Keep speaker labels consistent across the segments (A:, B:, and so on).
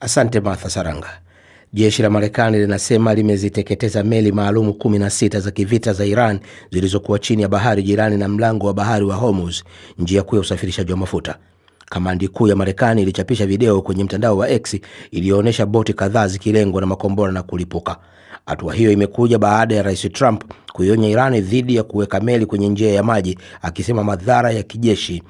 A: Asante Martha Saranga. Jeshi la Marekani linasema limeziteketeza meli maalumu 16 za kivita za Iran zilizokuwa chini ya bahari jirani na mlango wa bahari wa Hormuz, njia kuu ya usafirishaji wa mafuta. Kamandi kuu ya Marekani ilichapisha video kwenye mtandao wa X iliyoonyesha boti kadhaa zikilengwa na makombora na kulipuka. Hatua hiyo imekuja baada ya Rais Trump kuionya Iran dhidi ya kuweka meli kwenye njia ya maji, akisema madhara ya kijeshi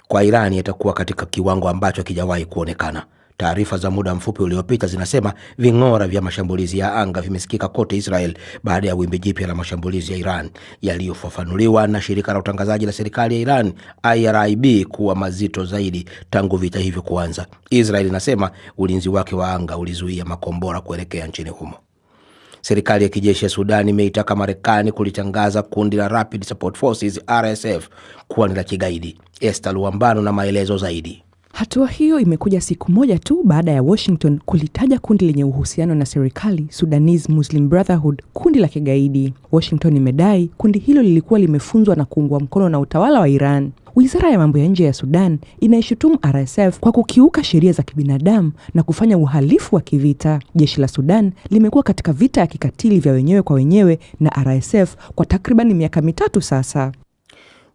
A: kwa Iran yatakuwa katika kiwango ambacho hakijawahi kuonekana. Taarifa za muda mfupi uliopita zinasema ving'ora vya mashambulizi ya anga vimesikika kote Israel baada ya wimbi jipya la mashambulizi ya Iran yaliyofafanuliwa na shirika la utangazaji la serikali ya Iran IRIB kuwa mazito zaidi tangu vita hivyo kuanza. Israel inasema ulinzi wake wa anga ulizuia makombora kuelekea nchini humo. Serikali ya kijeshi ya Sudan imeitaka Marekani kulitangaza kundi la Rapid Support Forces RSF kuwa ni la kigaidi. Esther Luambano na maelezo zaidi.
B: Hatua hiyo imekuja siku moja tu baada ya Washington kulitaja kundi lenye uhusiano na serikali, Sudanese Muslim Brotherhood, kundi la kigaidi. Washington imedai kundi hilo lilikuwa limefunzwa na kuungwa mkono na utawala wa Iran. Wizara ya mambo ya nje ya Sudan inaishutumu RSF kwa kukiuka sheria za kibinadamu na kufanya uhalifu wa kivita. Jeshi la Sudan limekuwa katika vita ya kikatili vya wenyewe kwa wenyewe na RSF kwa takriban miaka 3 sasa.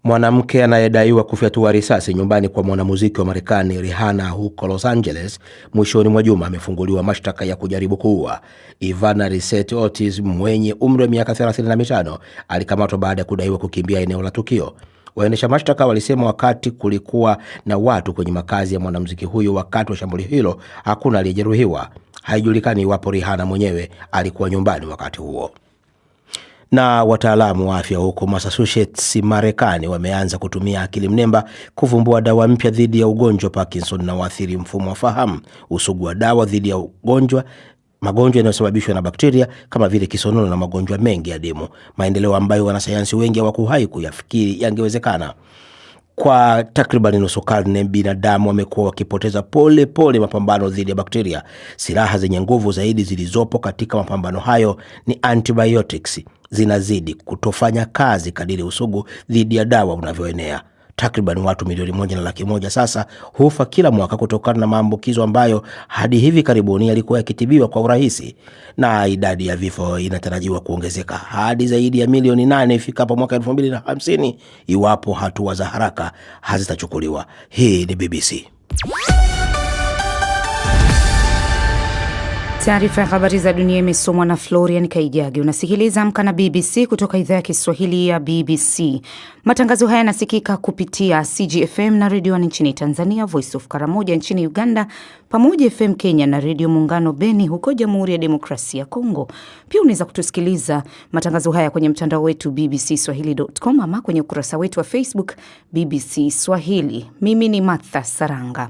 A: Mwanamke anayedaiwa kufyatua risasi nyumbani kwa mwanamuziki wa Marekani Rihanna huko Los Angeles mwishoni mwa juma amefunguliwa mashtaka ya kujaribu kuua. Ivana Reset Ortiz mwenye umri wa miaka 35 alikamatwa baada ya kudaiwa kukimbia eneo la tukio. Waendesha mashtaka walisema wakati kulikuwa na watu kwenye makazi ya mwanamuziki huyo wakati wa shambulio hilo, hakuna aliyejeruhiwa. Haijulikani iwapo Rihanna mwenyewe alikuwa nyumbani wakati huo. Na wataalamu wa afya huko Massachusetts, Marekani wameanza kutumia akili mnemba kuvumbua dawa mpya dhidi ya ugonjwa Parkinson na waathiri mfumo wa fahamu. Usugu wa dawa dhidi ya magonjwa yanayosababishwa na bakteria kama vile kisonono na magonjwa mengi ya dimu. Maendeleo ambayo wanasayansi wengi hawakuwahi kuyafikiri yangewezekana. Kwa takriban nusu karne binadamu wamekuwa wakipoteza pole mapambano dhidi ya bakteria. Silaha zenye nguvu zaidi zilizopo katika mapambano hayo ni antibiotics. Zinazidi kutofanya kazi kadiri usugu dhidi ya dawa unavyoenea. Takriban watu milioni 1.1 sasa hufa kila mwaka kutokana na maambukizo ambayo hadi hivi karibuni yalikuwa yakitibiwa kwa urahisi, na idadi ya vifo inatarajiwa kuongezeka hadi zaidi ya milioni 8 ifikapo mwaka 2050 iwapo hatua za haraka hazitachukuliwa. Hii ni BBC.
C: Taarifa ya habari za dunia imesomwa na Florian Kaijagi. Unasikiliza Amka na BBC kutoka idhaa ya Kiswahili ya BBC. Matangazo haya yanasikika kupitia CGFM na Radio 1 nchini Tanzania, Voice of Karamoja nchini Uganda, pamoja FM Kenya na Radio Muungano Beni huko Jamhuri ya Demokrasia ya Kongo. Pia unaweza kutusikiliza matangazo haya kwenye mtandao wetu bbcswahili.com ama kwenye ukurasa wetu wa Facebook BBC Swahili. Mimi ni Martha Saranga.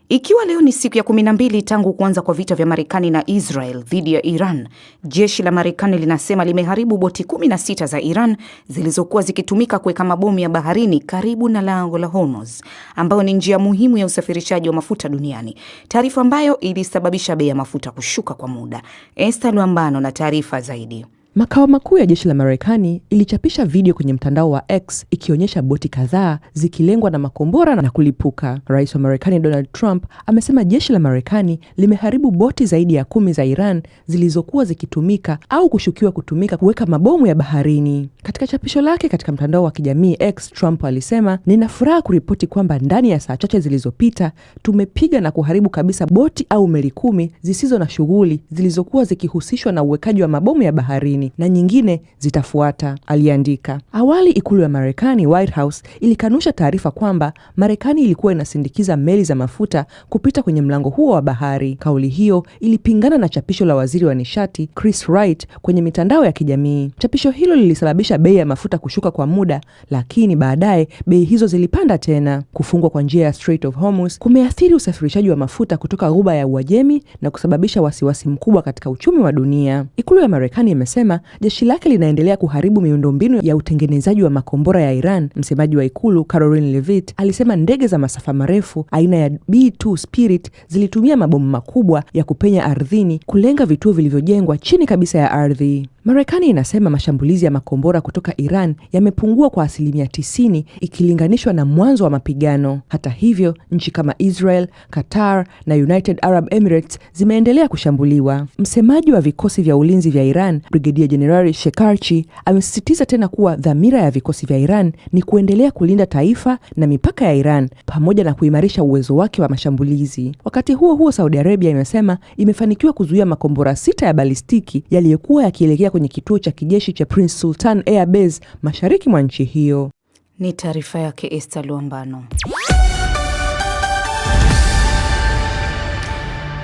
C: Ikiwa leo ni siku ya 12 tangu kuanza kwa vita vya Marekani na Israel dhidi ya Iran, jeshi la Marekani linasema limeharibu boti 16 za Iran zilizokuwa zikitumika kuweka mabomu ya baharini karibu na lango la Hormuz, ambayo ni njia muhimu ya usafirishaji wa mafuta duniani. Taarifa ambayo ilisababisha bei ya mafuta kushuka kwa muda. Esther Luambano na taarifa zaidi.
B: Makao makuu ya jeshi la Marekani ilichapisha video kwenye mtandao wa X ikionyesha boti kadhaa zikilengwa na makombora na kulipuka. Rais wa Marekani Donald Trump amesema jeshi la Marekani limeharibu boti zaidi ya 10 za Iran zilizokuwa zikitumika au kushukiwa kutumika kuweka mabomu ya baharini. Katika chapisho lake katika mtandao wa kijamii X, Trump alisema, "Nina furaha kuripoti kwamba ndani ya saa chache zilizopita tumepiga na kuharibu kabisa boti au meli 10 zisizo na shughuli zilizokuwa zikihusishwa na uwekaji wa mabomu ya baharini na nyingine zitafuata," aliandika. Awali ikulu ya Marekani, White House, ilikanusha taarifa kwamba Marekani ilikuwa inasindikiza meli za mafuta kupita kwenye mlango huo wa bahari. Kauli hiyo ilipingana na chapisho la waziri wa nishati Chris Wright kwenye mitandao ya kijamii. Chapisho hilo lilisababisha bei ya mafuta kushuka kwa muda, lakini baadaye bei hizo zilipanda tena. Kufungwa kwa njia ya Strait of Hormuz kumeathiri usafirishaji wa mafuta kutoka Ghuba ya Uajemi na kusababisha wasiwasi mkubwa katika uchumi wa dunia. Ikulu ya Marekani imesema amesema jeshi lake linaendelea kuharibu miundombinu ya utengenezaji wa makombora ya Iran. Msemaji wa ikulu Caroline Levitt alisema ndege za masafa marefu aina ya B-2 Spirit zilitumia mabomu makubwa ya kupenya ardhini kulenga vituo vilivyojengwa chini kabisa ya ardhi. Marekani inasema mashambulizi ya makombora kutoka Iran yamepungua kwa 90% ikilinganishwa na mwanzo wa mapigano. Hata hivyo, nchi kama Israel, Qatar na United Arab Emirates zimeendelea kushambuliwa. Msemaji wa vikosi vya ulinzi vya Iran, Brigadier General Shekarchi, amesisitiza tena kuwa dhamira ya vikosi vya Iran ni kuendelea kulinda taifa na mipaka ya Iran pamoja na kuimarisha uwezo wake wa mashambulizi. Wakati huo huo, Saudi Arabia imesema imefanikiwa kuzuia makombora 6 ya balistiki yaliyokuwa yakielekea kwenye kituo cha kijeshi cha Prince Sultan Air Base mashariki mwa nchi hiyo.
C: Ni taarifa yake Esther Luambano.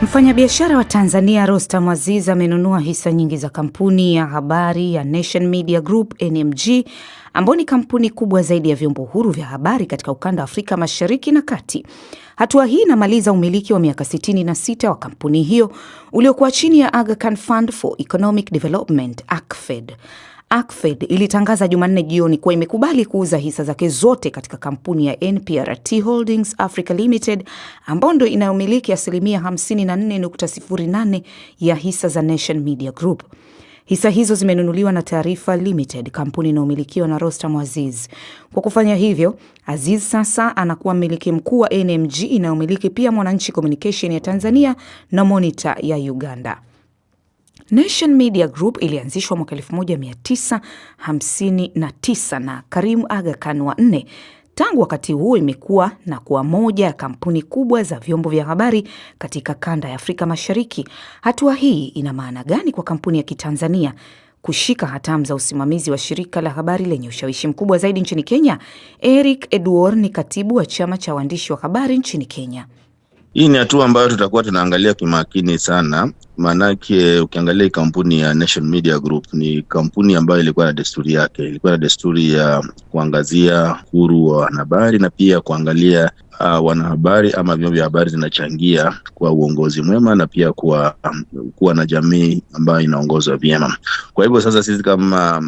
C: Mfanyabiashara wa Tanzania Rostam Aziz amenunua hisa nyingi za kampuni ya habari ya Nation Media Group NMG, ambayo ni kampuni kubwa zaidi ya vyombo huru vya habari katika ukanda wa Afrika Mashariki na Kati. Hatua hii inamaliza umiliki wa miaka 66 wa kampuni hiyo uliokuwa chini ya Aga Khan Fund for Economic Development, ACFED. ACFED ilitangaza Jumanne jioni kuwa imekubali kuuza hisa zake zote katika kampuni ya NPRT Holdings Africa Limited, ambayo ndio inayomiliki 54.08% ya hisa za Nation Media Group. Hisa hizo zimenunuliwa na Taarifa Limited, kampuni inayomilikiwa na Rostam Aziz. Kwa kufanya hivyo, Aziz sasa anakuwa mmiliki mkuu wa NMG inayomiliki pia Mwananchi Communication ya Tanzania na Monitor ya Uganda. Nation Media Group ilianzishwa mwaka 1959 na Karim Aga Khan wa 4. Tangu wakati huo imekuwa na kuwa moja ya kampuni kubwa za vyombo vya habari katika kanda ya Afrika Mashariki. Hatua hii ina maana gani kwa kampuni ya Kitanzania kushika hatamu za usimamizi wa shirika la habari lenye ushawishi mkubwa zaidi nchini Kenya? Eric Edward ni katibu wa chama cha waandishi wa habari nchini Kenya.
D: Hii ni hatua ambayo tutakuwa tunaangalia kimakini sana, maanake ukiangalia kampuni ya Nation Media Group ni kampuni ambayo ilikuwa na desturi yake. Ilikuwa na desturi ya kuangazia uhuru wa wanahabari na pia kuangalia wanahabari ama vyombo vya habari zinachangia kwa uongozi mwema na pia kuwa na jamii ambayo inaongozwa vyema. Kwa hivyo sasa sisi kama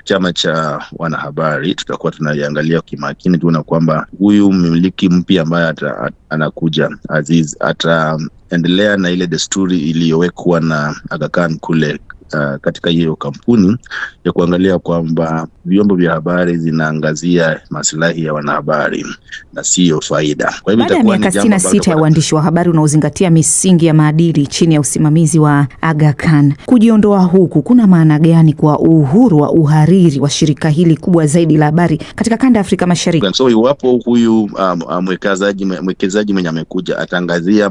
D: chama cha wanahabari tutakuwa tunaliangalia kimakini, tuona kwamba huyu mmiliki mpya ambaye anakuja Aziz ataendelea na ile desturi iliyowekwa na Aga Khan kule katika hiyo kampuni ya kuangalia kwamba vyombo vya habari zinaangazia maslahi ya wanahabari na sio faida. Kwa hivyo
C: itakuwa ni jambo 66 ya uandishi wa habari unaozingatia misingi ya maadili chini ya usimamizi wa Aga Khan. Kujiondoa huku kuna maana gani kwa uhuru wa uhariri wa shirika hili kubwa zaidi la habari katika kanda ya Afrika Mashariki?
D: So iwapo huyu mwekezaji mwenye amekuja ataangazia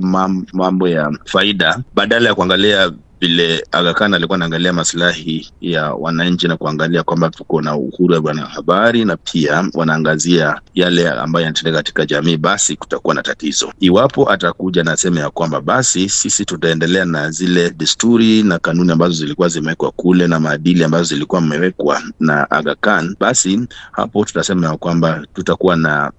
D: mambo ya faida badala ya kuangalia vile Aga Khan alikuwa anaangalia maslahi ya wananchi na kuangalia kwamba tuko na uhuru wa wanahabari na pia wanaangazia yale ambayo yanatendeka katika jamii, basi kutakuwa na tatizo. Iwapo atakuja na sema ya kwamba basi sisi tutaendelea na zile desturi na kanuni ambazo zilikuwa zimewekwa kule na maadili ambazo zilikuwa mmewekwa na Aga Khan, basi hapo tutasema ya kwamba tutakuwa na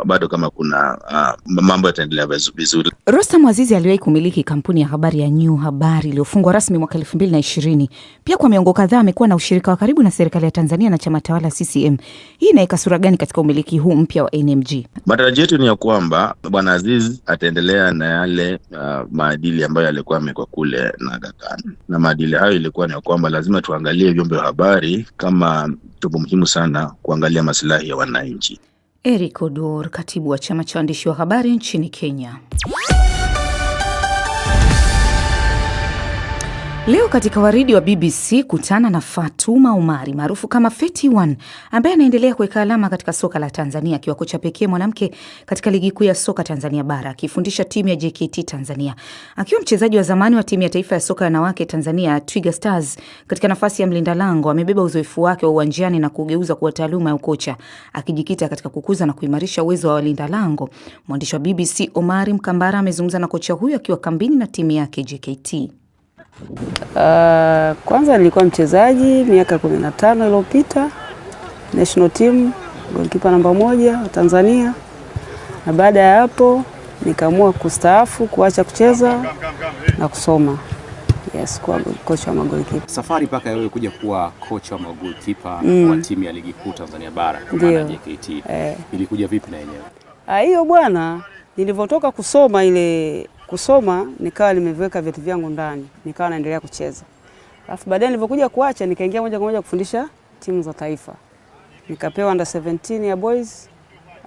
D: bado kama kuna mambo yataendelea vizuri.
C: Rostam Aziz aliwahi kumiliki kampuni ya habari ya New Habari iliyofungwa rasmi mwaka 2020. Pia kwa miongo kadhaa amekuwa na ushirika wa karibu na serikali ya Tanzania na chama tawala CCM. Hii inaweka sura gani katika umiliki huu mpya wa NMG?
D: Matarajio yetu ni ya kwamba Bwana Aziz ataendelea na yale maadili ambayo alikuwa amewekwa kule na Aga Khan. Na maadili hayo ilikuwa ni ya kwamba lazima tuangalie vyombo vya habari kama chombo muhimu sana kuangalia maslahi ya wananchi.
C: Eric Odor, katibu wa chama cha waandishi wa habari nchini Kenya. Leo katika waridi wa BBC kutana na Fatuma Umari maarufu kama Feti One, ambaye anaendelea kuweka alama katika soka la Tanzania akiwa kocha pekee mwanamke katika ligi kuu ya soka Tanzania bara, akifundisha timu ya JKT Tanzania. Akiwa mchezaji wa zamani wa timu ya taifa ya soka ya wanawake Tanzania Twiga Stars katika nafasi ya mlinda lango, amebeba uzoefu wake wa uwanjani na kugeuza kuwa taaluma ya ukocha, akijikita katika kukuza na kuimarisha uwezo wa walinda lango. Mwandishi wa BBC Omari Mkambara amezungumza na kocha huyu akiwa kambini na timu yake JKT.
E: Kwanza nilikuwa mchezaji miaka 15 iliyopita national team, goalkeeper namba 1 wa Tanzania, na baada ya hapo nikaamua kustaafu, kuacha kucheza na kusoma. Yes, kwa kocha wa magolikipa.
F: Safari mpaka wewe kuja kuwa kocha wa magolikipa wa timu ya ligi kuu Tanzania bara
E: kama
F: JKT. Ilikuja vipi na yenyewe?
E: Hiyo bwana, nilivyotoka kusoma nikawa nimeweka vitu vyangu ndani, nikawa naendelea kucheza. Alafu baadaye nilipokuja kuacha nikaingia moja kwa moja kufundisha timu za taifa. Nikapewa under 17 ya boys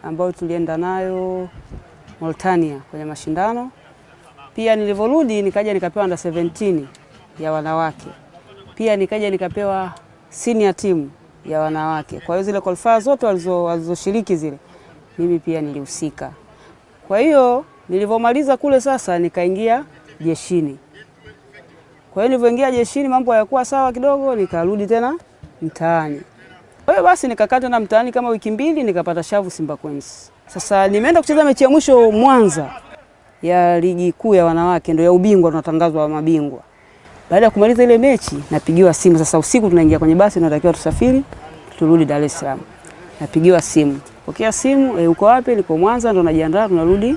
E: ambao tulienda nayo Mauritania kwenye mashindano. Pia nilivyorudi nikaja nikapewa under 17 ya wanawake. Pia nikaja nikapewa senior team ya wanawake. Kwa hiyo zile qualifiers zote walizoshiriki zile mimi pia nilihusika. Kwa hiyo nilivyomaliza kule sasa nikaingia jeshini. Kwa hiyo nilivyoingia jeshini mambo hayakuwa sawa kidogo, nikarudi tena mtaani. Kwa hiyo basi nikakaa tena mtaani kama wiki 2 nikapata shavu Simba Queens. Sasa nimeenda kucheza mechi ya mwisho Mwanza ya ligi kuu ya wanawake, ndio ya ubingwa tunatangazwa wa mabingwa. Baada ya kumaliza ile mechi napigiwa simu, sasa usiku tunaingia kwenye basi tunatakiwa tusafiri turudi Dar es Salaam. Napigiwa simu. Pokea simu, uko wapi? Niko Mwanza, ndo najiandaa tunarudi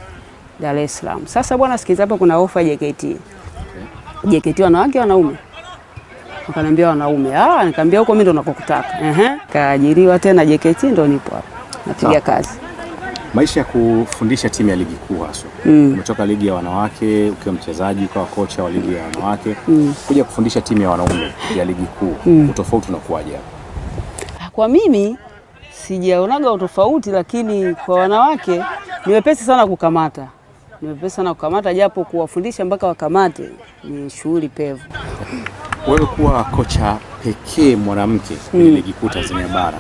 E: Dar es Salaam. Sasa bwana, sikiza hapa kuna ofa JKT. JKT wanawake wanaume. Wakaniambia wanaume. Nikamwambia huko mimi ndo nakokutaka. Kaajiriwa tena JKT, ndo nipo hapa. Napiga kazi.
F: Maisha ya kufundisha timu ya ligi kuu hasa. Umetoka ligi ya wanawake ukiwa mchezaji ukawa kocha wa ligi ya wanawake, kuja kufundisha timu ya wanaume ya ligi kuu. Utofauti unakuwaje hapo?
E: Kwa mimi sijaonaga utofauti, lakini kwa wanawake ni wepesi sana kukamata. Ni wepesi sana kukamata, japo kuwafundisha mpaka wakamate ni shughuli pevu.
F: Wewe kuwa kocha pekee mwanamke kwenye ligi kuu Tanzania bara,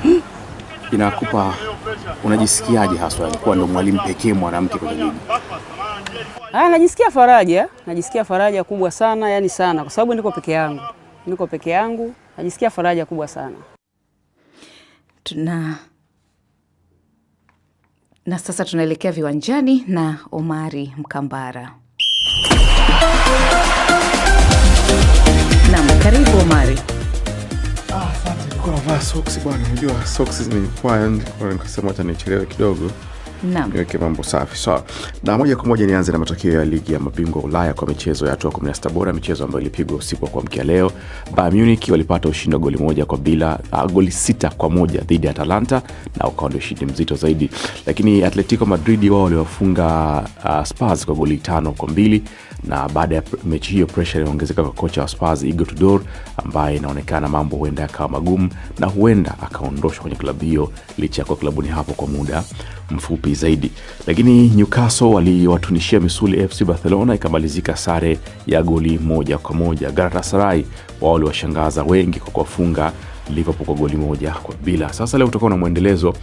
F: inakupa unajisikiaje haswa kuwa ndo mwalimu pekee mwanamke kwenye ligi? Najisikia faraja kubwa sana, yani sana, kwa sababu niko peke yangu. Najisikia faraja kubwa sana.
C: Na sasa tunaelekea viwanjani na Omari Mkambara. Naam, karibu Omari.
G: Asante. Kwa navaa socks bwana, unajua socks zimenipoa, nikasema hata nichelewe kidogo.
C: Naam.
G: Niweke mambo safi. So, na moja kwa moja nianze na matokeo ya ligi ya mabingwa Ulaya kwa michezo ya hatua 16 bora, michezo ambayo ilipigwa usiku wa kuamkia leo. Bayern Munich walipata ushindi wa goli 6-1 dhidi ya Atalanta na ukawa ndio ushindi mzito zaidi. Lakini Atletico Madrid wao waliwafunga Spurs kwa goli 5-2, na baada ya mechi hiyo pressure iliongezeka kwa kocha wa Spurs Igor Tudor, ambaye inaonekana mambo huenda yakawa magumu na huenda akaondoshwa kwenye klabu hiyo licha ya klabuni hapo kwa muda mfupi zaidi. Lakini Newcastle waliwatunishia misuli FC Barcelona, ikamalizika sare ya goli 1-1. Galatasaray wao waliwashangaza wengi kwa kuwafunga Liverpool kwa goli 1-0. Sasa leo tutakuwa na muendelezo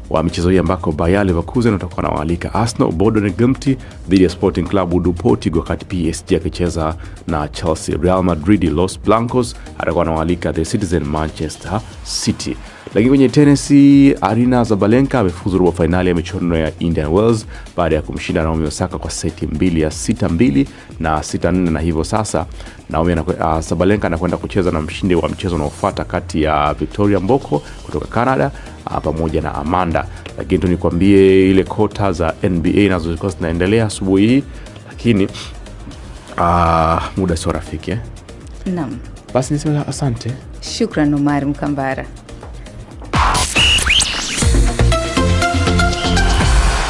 G: wa michezo hii ambako Bayer Leverkusen watakuwa wanawaalika Arsenal, Bodo Glimt dhidi ya Sporting Club de Portugal, wakati PSG akicheza na Chelsea. Real Madrid Los Blancos atakuwa wanawaalika The Citizen Manchester City. Lakini kwenye tennis, Arina Zabalenka amefuzu robo finali ya michuano ya Indian Wells baada ya kumshinda Naomi Osaka kwa seti 2 ya 6-2 na 6-4, na hivyo sasa Zabalenka anakwenda kucheza na mshindi wa mchezo unaofuata kati ya Victoria Mboko kutoka Canada pamoja na Amanda. Lakini nikwambie ile kota za NBA nazo zilikuwa zinaendelea asubuhi hii, lakini muda sio rafiki.
C: Naam.
G: Basi niseme asante.
C: Shukrani Omar Mkambara.